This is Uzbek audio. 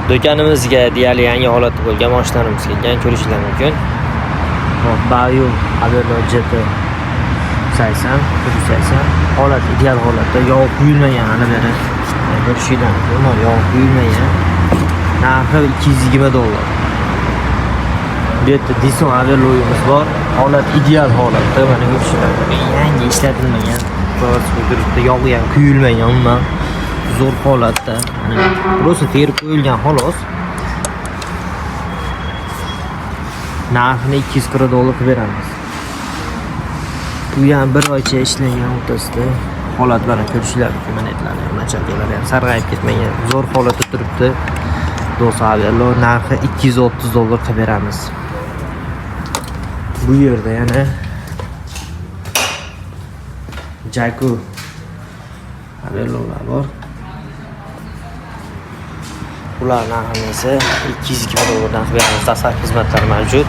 Do'konimizga deyarli yangi holatda bo'lgan mashinalarimiz kelgan, ko'rishingiz mumkin. Hop, Bayu Avelo GT 80, 180. Holat ideal holatda, yog' quyilmagan ana beri. Ko'rishingiz mumkin, yog' quyilmagan. Narxi $220. Bu yerda Dison Avelo'yimiz bor. Holat ideal holatda, mana ko'rishingiz mumkin. Yangi ishlatilmagan. Yog'i ham quyilmagan, umuman zo'r holatda. Burası terib qo'yilgan xolos. Narxini $240 qilib beramiz. Bu ham bir oycha ishlangan o'rtasida holatlarni ko'rishlar mumkin. Mana aytlar, nachalkalar ham sarg'ayib ketmagan, zo'r holatda turibdi. Dison Avelo narxi $230 qilib beramiz. Bu yerda yana Jaco Avelo'lar bor. Ular narxi esa $220 dan beramiz. Dastlabki xizmatlar mavjud.